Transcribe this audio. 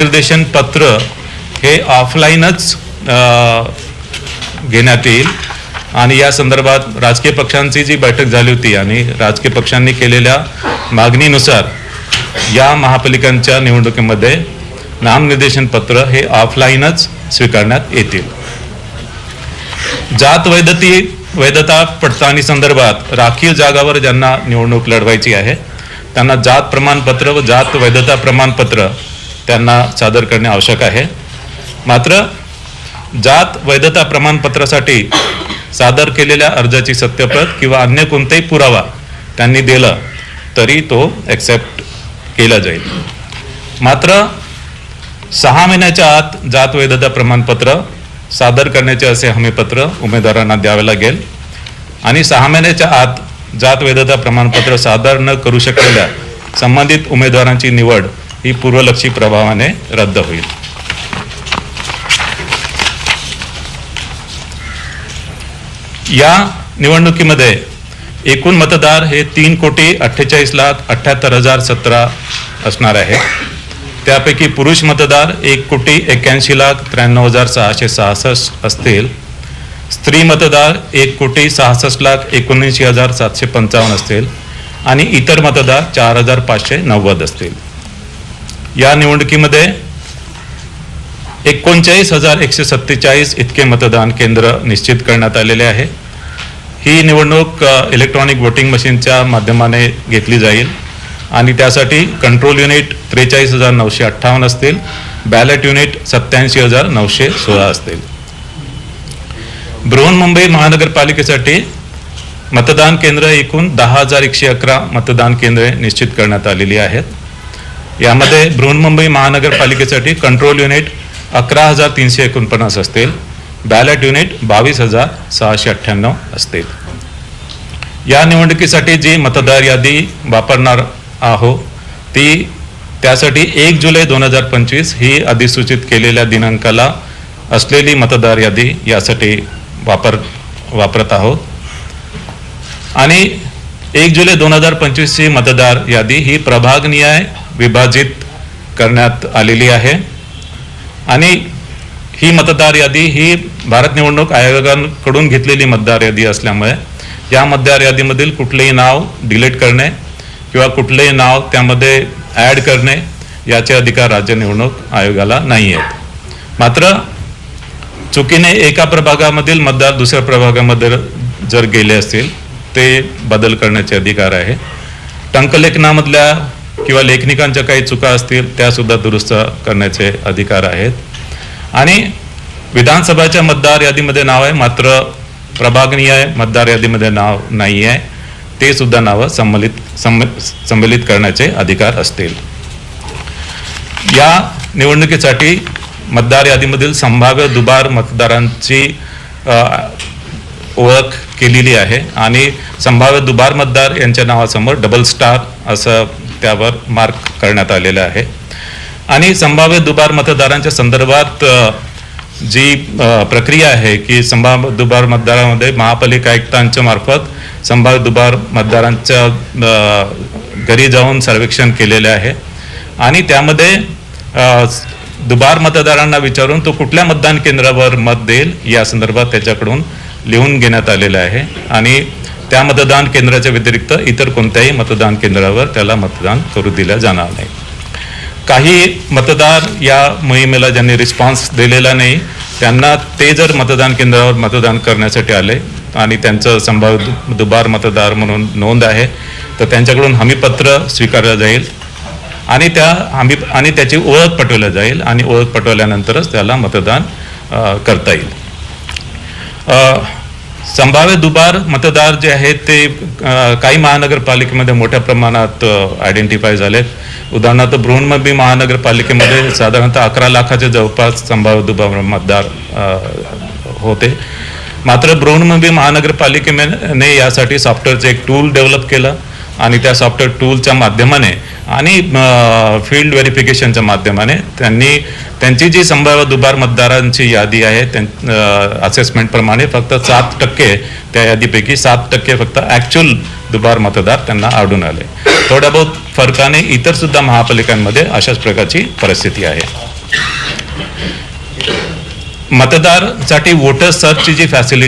निर्देशन पत्र हे ऑफलाईनच घेण्यात येईल आणि या संदर्भात राजकीय पक्षांची जी बैठक झाली होती आणि राजकीय पक्षांनी केलेल्या मागणीनुसार या महापालिकांच्या निवडणुकीमध्ये नामनिर्देशन पत्र हे ऑफलाईनच स्वीकारण्यात येतील. जात वैधता पडताळणी संदर्भात राखीव जागावर ज्यांना निवडणूक लढवायची आहे त्यांना जात प्रमाणपत्र व जात वैधता प्रमाणपत्र त्यांना सादर करणे आवश्यक आहे. मात्र जात वैधता प्रमाणपत्रासाठी सादर केलेल्या अर्जाची सत्यप्रत किंवा अन्य कोणताही पुरावा त्यांनी दिला तरी तो ॲक्सेप्ट केला जाईल. मात्र 6 महिन्याच्या आत जात वैधता प्रमाणपत्र सादर करण्याचे असे हमीपत्र उमेदवारांना द्यावे लागेल आणि 6 महिन्याच्या आत जात वैधता प्रमाणपत्र सादर न करू शकलेल्या संबंधित उमेदवारांची निवड ही पूर्वलक्षी प्रभावाने रद्द होईल. या निवडणुकीमध्ये एकूण मतदार हे 3,48,78,017 असणार आहे. त्यापैकी पुरुष मतदार 1,81,93,666 असतील. स्त्री मतदार 1,66,79,755 असतील आणि इतर मतदार 4,590 असतील. या निवडणुकीमध्ये 39,147 इतके मतदान केंद्र निश्चित करण्यात आलेले आहे. ही निवडणूक इलेक्ट्रॉनिक वोटिंग मशीनच्या माध्यमाने घेतली जाईल आणि त्यासाठी कंट्रोल युनिट 43,958 असतील. बॅलेट युनिट 87,916 असतील. बृहन्मुंबई महानगरपालिकेसाठी मतदान केंद्र एकूण 10,111 मतदान केंद्रे निश्चित करण्यात आलेली आहेत. यामध्ये बृहन्मुंबई महानगरपालिकेसाठी कंट्रोल युनिट 11,349 असतील. बॅलेट युनिट 22,698 असतील. या निवडणुकीसाठी जी मतदार यादी वापरणार आहोत त्यासाठी 1 जुलै 2025 ही अधिसूचित केलेल्या दिनांकाला असलेली मतदार यादी यासाठी वापरत आहोत आणि 1 जुलै 2025 ची मतदार यादी ही प्रभागनिहाय विभाजित करण्यात आलेली आहे आणि ही मतदार यादी ही भारत निवडणूक आयोगाकडून घेतलेली मतदार यादी असल्यामुळे या मतदार यादीमधील कुठलेही नाव डिलीट करणे किंवा कुठलेही नाव त्यामध्ये ॲड करणे याचे अधिकार राज्य निवडणूक आयोगाला नाही आहेत. मात्र चुकीने एका प्रभागामधील मतदार दुसऱ्या प्रभागामध्ये जर गेले असतील ते बदल करण्याचे अधिकार आहे. टंकलेखनामधल्या किंवा लेखनिकांच्या काही चुका असतील त्यासुद्धा दुरुस्त करण्याचे अधिकार आहेत आणि विधानसभाच्या मतदार यादीमध्ये नाव आहे मात्र प्रभागनिहाय मतदार यादीमध्ये नाव नाही आहे ते सुद्धा नावं संमिलित करण्याचे अधिकार असतील. या निवडणुकीसाठी मतदार यादीमधील संभाव्य दुबार मतदारांची ओळख केलेली आहे आणि संभाव्य दुबार मतदार यांच्या नावासमोर डबल स्टार असं त्यावर मार्क करण्यात आलेलं आहे आणि संभाव्य दुबार मतदारांच्या संदर्भात जी प्रक्रिया आहे की संभाव्य दुबार मतदारांमध्ये महापालिका आयुक्तांच्या मार्फत संभाव्य दुबार मतदारांच्या घरी जाऊन सर्वेक्षण केलेले आहे आणि त्यामध्ये दुबार मतदारांना विचारून तो कुठल्या मतदान केंद्रावर मत देईल या संदर्भात त्याच्याकडून लिहून घेण्यात आलेलं आहे आणि त्या मतदान केंद्राच्या व्यतिरिक्त इतर कोणत्याही मतदान केंद्रावर त्याला मतदान करू दिलं जाणार नाही. काही मतदार या मोहिमेला ज्यांनी रिस्पॉन्स दिलेला नाही त्यांना ते जर मतदान केंद्रावर मतदान करण्यासाठी आले आणि त्यांचं संभाव्य दुबार मतदार म्हणून नोंद आहे तर त्यांच्याकडून हमीपत्र स्वीकारलं जाईल आणि त्याची ओळख पटवली जाईल आणि ओळख पटवल्यानंतरच त्याला मतदान करता येईल. संभाव्य दुबार मतदार जे आहेत ते काही महानगरपालिकेमध्ये मोठ्या प्रमाणात आयडेंटिफाय झालेत. उदाहरणार्थ बृहन्मुंबई महानगरपालिकेमध्ये साधारणतः 11 लाखाच्या जवळपास संभाव्य दुबार मतदार होते. मात्र बृहन्मुंबई महानगरपालिकेने यासाठी सॉफ्टवेअरचं एक टूल डेव्हलप केलं आणि त्या सॉफ्टवेअर टूलच्या माध्यमाने आणि फील्ड व्हेरिफिकेशनच्या माध्यमाने त्यांची जी संभाव्य दुबार मतदारांची यादी आहे असेसमेंटप्रमाणे फक्त 7% त्या यादीपैकी 7% फक्त ॲक्च्युअल दुबार मतदार त्यांना आढळून आले. थोड्या बहुत फरकाने इतर सुद्धा महापालिकांमध्ये अशाच प्रकारची परिस्थिती आहे. मतदारसाठी वोटर सर्चची जी फॅसिलिटी